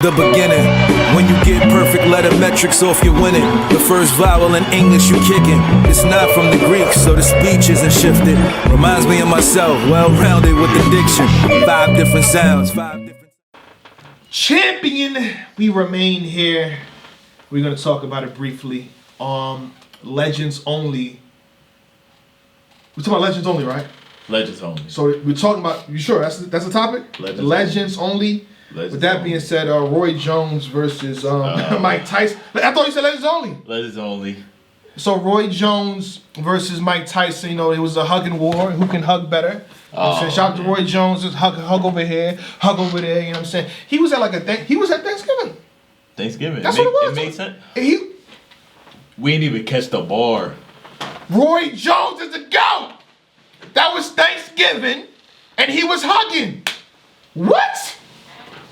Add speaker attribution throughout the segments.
Speaker 1: The beginning, when you get perfect letter metrics off, you're winning. The first vowel in English you kicking. It's not from the Greek, so the speech isn't shifted. Reminds me of myself, well-rounded with the diction. 5 different sounds, 5 different...
Speaker 2: Champion, we remain here. We're gonna talk about it briefly. Legends only. We're talking about legends only, right?
Speaker 3: Legends only.
Speaker 2: So we're talking about. You sure that's the topic? Legends only. With that being said, Roy Jones versus Mike Tyson. I thought you said legends only.
Speaker 3: Legends only.
Speaker 2: So Roy Jones versus Mike Tyson. You know, it was a hugging war. Who can hug better? Shout out to Roy Jones. Just hug over here, hug over there. You know what I'm saying? He was at he was at Thanksgiving.
Speaker 3: Thanksgiving.
Speaker 2: That's what it was.
Speaker 3: It makes sense.
Speaker 2: We
Speaker 3: didn't even catch the bar.
Speaker 2: Roy Jones is the GOAT. That was Thanksgiving, and he was hugging. What?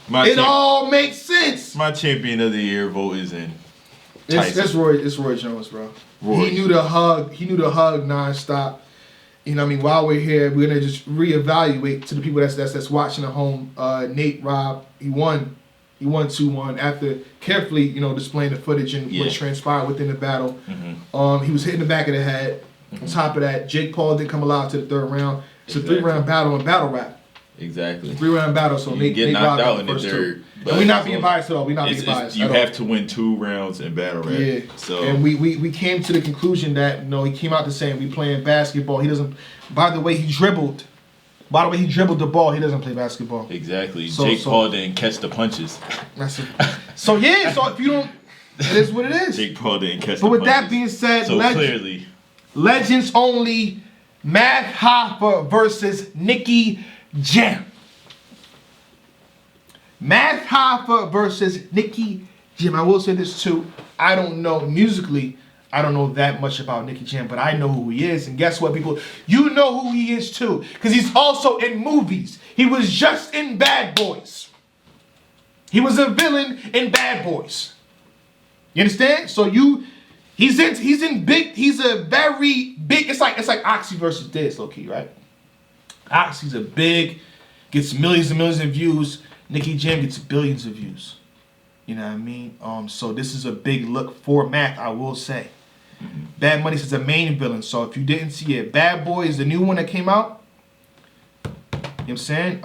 Speaker 2: It all makes sense.
Speaker 3: My champion of the year vote is in Tyson.
Speaker 2: It's Roy Jones, bro. He knew the hug. He knew the hug nonstop. You know what I mean? While we're here, we're gonna just reevaluate to the people that's watching at home. Nate Robb, he won 2-1 after carefully, displaying the footage and what transpired within the battle. Mm-hmm. He was hitting the back of the head. Mm-hmm. On top of that, Jake Paul didn't come alive to the third round. It's a 3-round battle in battle rap.
Speaker 3: Exactly.
Speaker 2: 3-round battle, so
Speaker 3: Nate knocked out in the third.
Speaker 2: And we're not being biased at all. We're not being biased.
Speaker 3: You have to win 2 rounds in battle rap.
Speaker 2: Yeah.
Speaker 3: So
Speaker 2: and we came to the conclusion that he came out the same. We playing basketball. He doesn't. By the way he dribbled the ball. He doesn't play basketball.
Speaker 3: Exactly. Jake Paul didn't catch the punches.
Speaker 2: That's it. So if you don't, it is what it is.
Speaker 3: Jake Paul didn't catch.
Speaker 2: But with that being said,
Speaker 3: clearly,
Speaker 2: legends only. Matt Hoffa versus Nicky Jam. Matt Hoffa versus Nicky Jam. I will say this too. I don't know musically. I don't know that much about Nicky Jam, but I know who he is. And guess what, people? You know who he is too, because he's also in movies. He was just in Bad Boys. He was a villain in Bad Boys. You understand? So he's a very big. It's like Oxy versus Diz, low key, right? Oxy's gets millions and millions of views. Nicky Jam gets billions of views. You know what I mean? So this is a big look for Mac, I will say. Mm-hmm. Bad Money is the main villain. So if you didn't see it, Bad Boys, the new one that came out. You know what I'm saying?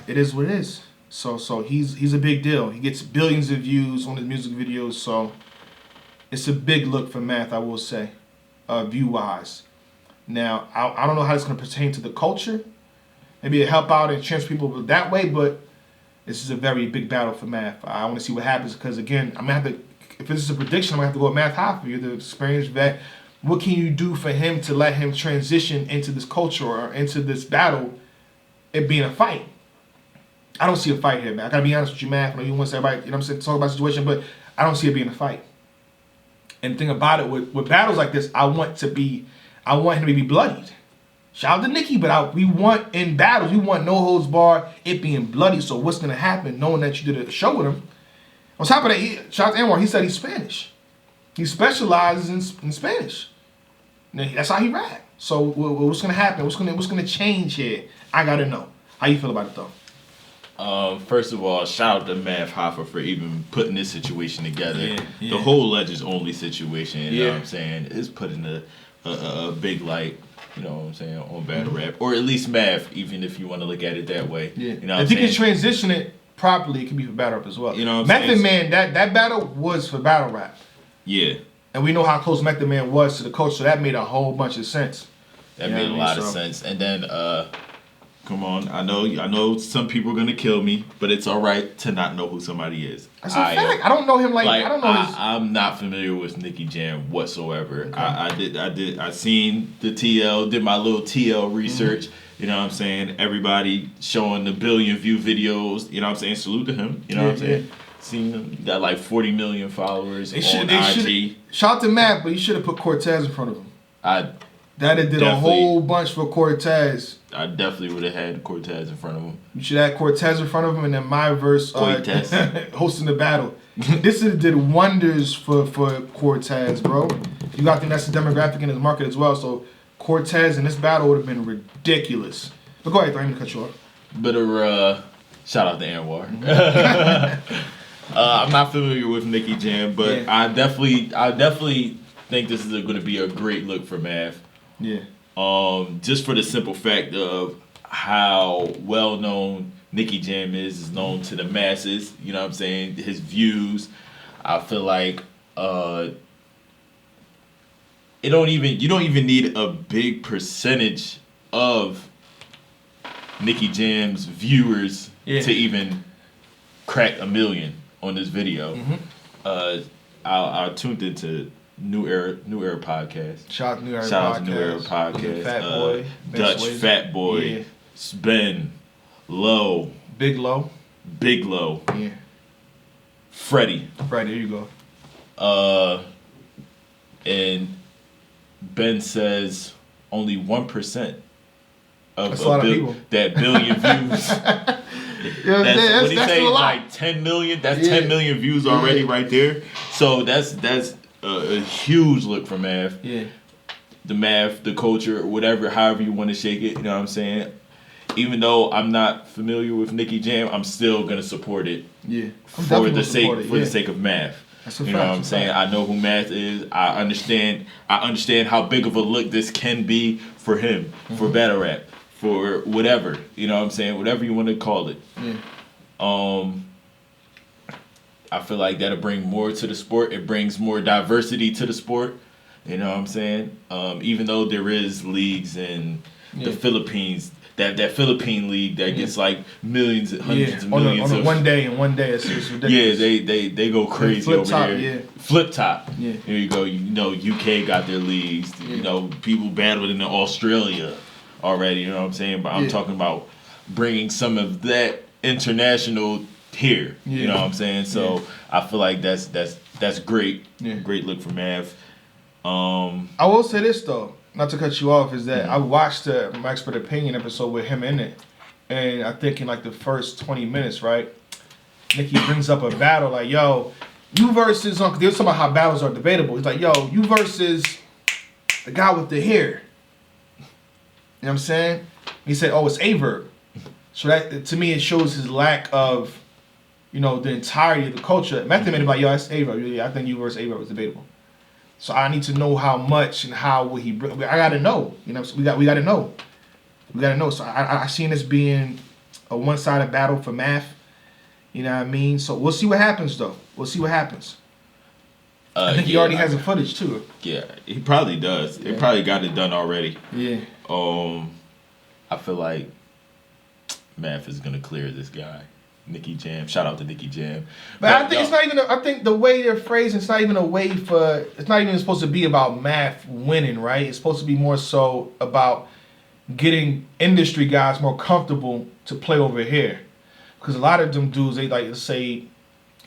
Speaker 2: It is what it is. So he's a big deal. He gets billions of views on his music videos. So it's a big look for Math, I will say, view-wise. Now, I don't know how it's going to pertain to the culture. Maybe it'll help out and transfer people that way, but this is a very big battle for Math. I want to see what happens because, again, I'm going to have to, if this is a prediction, I'm going to have to go with Math Hoffa. You're the experienced vet. What can you do for him to let him transition into this culture or into this battle, it being a fight? I don't see a fight here, man. I got to be honest with you, Math. I know you want to say everybody, I'm saying, talk about the situation, but I don't see it being a fight. And the thing about it, with battles like this, I want him to be bloodied. Shout out to Nicky, but we want in battles, we want no holds barred, it being bloody. So what's gonna happen, knowing that you did a show with him? On top of that, shout out to Anwar, he said he's Spanish. He specializes in Spanish. Now, that's how he rap. So what's gonna happen? What's gonna change here? I gotta know. How you feel about it though?
Speaker 3: First of all, shout out to Matt Hoffa for even putting this situation together.
Speaker 2: Yeah.
Speaker 3: The whole Legends Only situation, you know what I'm saying, is putting a big light, you know what I'm saying, on battle rap. Or at least Math, even if you want to look at it that way.
Speaker 2: Yeah.
Speaker 3: You know
Speaker 2: if you can transition it properly, it can be for battle rap as well.
Speaker 3: You know what I'm
Speaker 2: Method
Speaker 3: saying?
Speaker 2: Man, that battle was for battle rap.
Speaker 3: Yeah.
Speaker 2: And we know how close Method Man was to the coach, so that made a whole bunch of sense.
Speaker 3: That made a lot of sense. And then come on, I know some people are gonna kill me, but it's all right to not know who somebody is.
Speaker 2: That's a fact. I don't know him like I don't know his...
Speaker 3: I'm not familiar with Nicky Jam whatsoever.
Speaker 2: Okay.
Speaker 3: I seen the TL, did my little TL research. Mm-hmm. You know what I'm saying? Everybody showing the billion view videos. You know what I'm saying? Salute to him. You know what I'm saying? Seen him, got like 40 million followers on IG.
Speaker 2: Shout out to Matt, but you should have put Cortez in front of him. That did a whole bunch for Cortez.
Speaker 3: I definitely would have had Cortez in front of him.
Speaker 2: You should have Cortez in front of him, and then my verse hosting the battle. This did wonders for Cortez, bro. You got to think that's the demographic in his market as well. So Cortez in this battle would have been ridiculous. But go ahead, I didn't cut you off.
Speaker 3: But shout out to Anwar. I'm not familiar with Nicky Jam, but
Speaker 2: Yeah.
Speaker 3: I definitely think this is going to be a great look for Math.
Speaker 2: Yeah.
Speaker 3: Just for the simple fact of how well known Nicky Jam is known to the masses. You know what I'm saying? His views. I feel like you don't even need a big percentage of Nicky Jam's viewers to even crack 1 million on this video. I tuned into New Era podcast.
Speaker 2: Shout out to New Era
Speaker 3: Podcast.
Speaker 2: Fat Boy,
Speaker 3: Dutch
Speaker 2: Swayze.
Speaker 3: Fat Boy,
Speaker 2: Yeah.
Speaker 3: Ben, Low,
Speaker 2: Big Low. Yeah.
Speaker 3: Freddie.
Speaker 2: Right, there you go.
Speaker 3: And Ben says only 1% of
Speaker 2: That's a lot of people.
Speaker 3: that billion views.
Speaker 2: You know what I'm saying?
Speaker 3: What he
Speaker 2: That's
Speaker 3: say?
Speaker 2: a lot.
Speaker 3: Like 10 million. That's 10 million views already right there. So that's a huge look for Math.
Speaker 2: Yeah.
Speaker 3: The Math, the culture, whatever, however you want to shake it. You know what I'm saying? Even though I'm not familiar with Nicky Jam, I'm still gonna support it.
Speaker 2: Yeah.
Speaker 3: For the sake of Math.
Speaker 2: That's a
Speaker 3: You
Speaker 2: fact,
Speaker 3: know what I'm
Speaker 2: that's a
Speaker 3: saying?
Speaker 2: fact.
Speaker 3: I know who Math is. I understand how big of a look this can be for him, for battle rap, for whatever. You know what I'm saying? Whatever you want to call it.
Speaker 2: Yeah.
Speaker 3: I feel like that'll bring more to the sport. It brings more diversity to the sport. You know what I'm saying? Even though there is leagues in the Philippines, that Philippine league that gets like millions, hundreds of millions
Speaker 2: on
Speaker 3: of
Speaker 2: one day, it's ridiculous.
Speaker 3: Yeah, they go crazy
Speaker 2: Flip
Speaker 3: over
Speaker 2: top,
Speaker 3: there.
Speaker 2: yeah.
Speaker 3: Flip top.
Speaker 2: Yeah.
Speaker 3: There you go. You know, UK got their leagues. You know, people battling in Australia already. You know what I'm saying? But I'm talking about bringing some of that international here.
Speaker 2: Yeah.
Speaker 3: You know what I'm saying? So I feel like that's great.
Speaker 2: Yeah.
Speaker 3: Great look for Mav.
Speaker 2: I will say this though, not to cut you off, is that I watched the My Expert Opinion episode with him in it, and I think in like the first 20 minutes, right, Nicky brings up a battle like, yo, you versus, cause they were talking about how battles are debatable. He's like, yo, you versus the guy with the hair. You know what I'm saying? He said, oh, it's Averb. So that, to me, it shows his lack of, you know, the entirety of the culture. Method Man is like, yo, that's Averb. Yeah, I think you versus Averb is debatable. So I need to know how much and how will he bring. I gotta know. You know, we gotta know. We gotta know. So I seen this being a one-sided battle for Math. You know what I mean? So we'll see what happens though. We'll see what happens. I think he already has the footage too.
Speaker 3: Yeah, he probably does. They probably got it done already.
Speaker 2: Yeah.
Speaker 3: I feel like Math is gonna clear this guy. Nicky Jam. Shout out to Nicky Jam.
Speaker 2: But I think it's not even. I think the way they're phrased, it's not even a way for. It's not even supposed to be about Math winning, right? It's supposed to be more so about getting industry guys more comfortable to play over here, because a lot of them dudes, they like to say,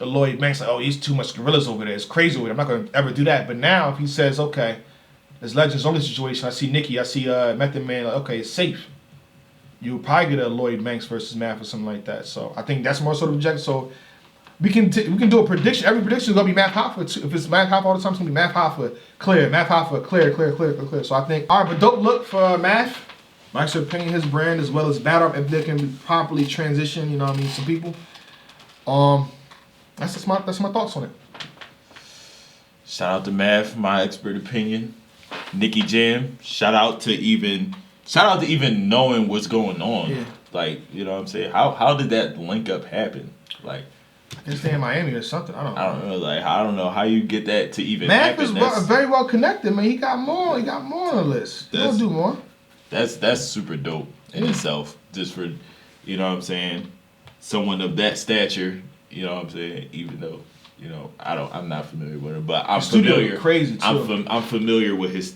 Speaker 2: Lloyd Banks, like, oh, he's too much gorillas over there. It's crazy over there. I'm not gonna ever do that. But now, if he says, okay, this Legends only situation, I see Nicky, I see Method Man, like, okay, it's safe. You would probably get a Lloyd Banks versus Math or something like that. So I think that's more sort of objective. So we can do a prediction. Every prediction is gonna be Math Hoffa too. If it's Math Hoffa all the time, it's gonna be Math Hoffa clear, Math Hoffa clear. So I think all right, but dope look for Math. Mike's opinion, his brand, as well as battle if they can properly transition. You know what I mean? Some people. That's my thoughts on it.
Speaker 3: Shout out to Math, My Expert Opinion. Nicky Jam. Shout out to even knowing what's going on.
Speaker 2: Yeah.
Speaker 3: Like, you know what I'm saying? How did that link up happen? Like,
Speaker 2: I guess they're in Miami or something. I don't know.
Speaker 3: Like, I don't know how you get that to even
Speaker 2: Math
Speaker 3: happen.
Speaker 2: is very well connected, man. He got more on the list. He'll do more.
Speaker 3: That's super dope in itself. Just for, you know what I'm saying, someone of that stature, you know what I'm saying, even though, you know, I'm not familiar with him, but I'm familiar.
Speaker 2: Crazy too.
Speaker 3: I'm familiar with his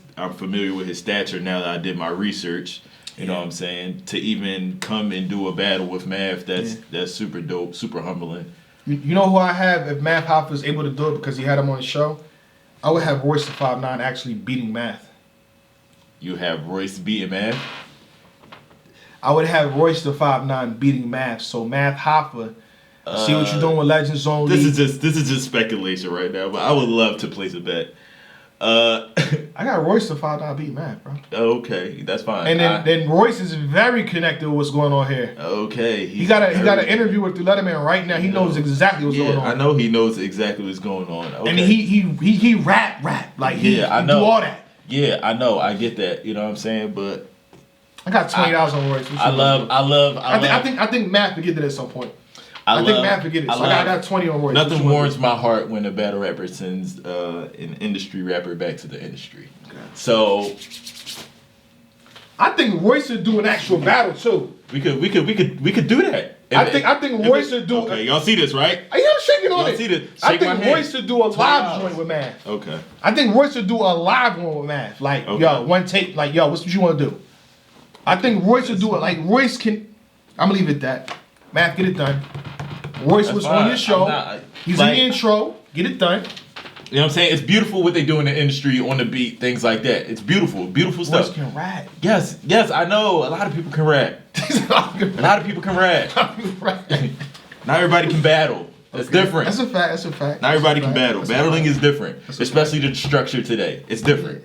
Speaker 3: stature now that I did my research. You know what I'm saying? To even come and do a battle with Math, that's super dope, super humbling.
Speaker 2: You know who I have if Math Hoffa is able to do it because he had him on the show? I would have Royce the 5'9" actually beating Math.
Speaker 3: You have Royce beating Math?
Speaker 2: I would have Royce the 5'9" beating Math. So Math Hoffa, see what you're doing with Legends Only.
Speaker 3: This is just speculation right now, but I would love to place a bet.
Speaker 2: I got Royce to $5 beat Math, bro.
Speaker 3: Okay, that's fine.
Speaker 2: And then Royce is very connected with what's going on here.
Speaker 3: Okay,
Speaker 2: He got an interview with the Letterman right now. He knows exactly what's going on.
Speaker 3: I know he knows exactly what's going on. Okay.
Speaker 2: And he rap like he
Speaker 3: I know.
Speaker 2: do all that.
Speaker 3: Yeah, I know. I get that. You know what I'm saying? But
Speaker 2: I got $20 on Royce.
Speaker 3: I
Speaker 2: think Math will get it at some point. I think Math will get it. So I got 20 on Royce.
Speaker 3: Nothing warms my heart when a battle rapper sends an industry rapper back to the industry. Okay. So
Speaker 2: I think Royce would do an actual battle too.
Speaker 3: We could do that.
Speaker 2: I think Royce would do.
Speaker 3: Okay, y'all see this, right?
Speaker 2: I'm shaking on it.
Speaker 3: See this?
Speaker 2: I think Royce would do a live joint with Math.
Speaker 3: Okay.
Speaker 2: I think Royce would do a live one with Math. Like, yo, one tape. Like, yo, what's what you want to do? I think Royce would do it. Like, Royce can. I'm gonna leave it at that. Math, get it done. Royce was on your show. He's in the intro. Get it done.
Speaker 3: You know what I'm saying? It's beautiful what they do in the industry, on the beat, things like that. It's beautiful. Beautiful stuff.
Speaker 2: Royce can rap.
Speaker 3: Yes, I know. A lot of people can rap. A lot of people can rap. Not everybody can battle. That's different.
Speaker 2: That's a fact.
Speaker 3: Not everybody can battle. Battling is different, especially the structure today. It's different.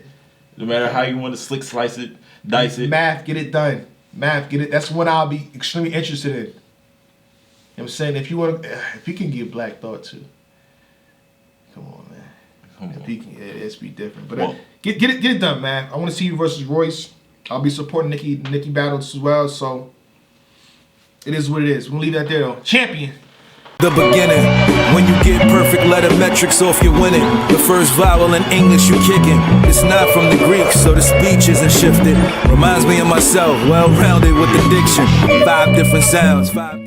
Speaker 3: No matter how you want to slice it, dice it.
Speaker 2: Math, get it done. Math, get it. That's one I'll be extremely interested in. You know what I'm saying? If you can get Black Thought too. Come on, man. If he can, it's be different. But get it done, man. I want to see you versus Royce. I'll be supporting Nicky battles as well. So it is what it is. We'll leave that there though. Champion.
Speaker 1: The beginning, when you get perfect letter metrics off, you're winning. The first vowel in English you kicking. It's not from the Greek, so the speech isn't shifted. Reminds me of myself, well-rounded with the diction. 5 different sounds, 5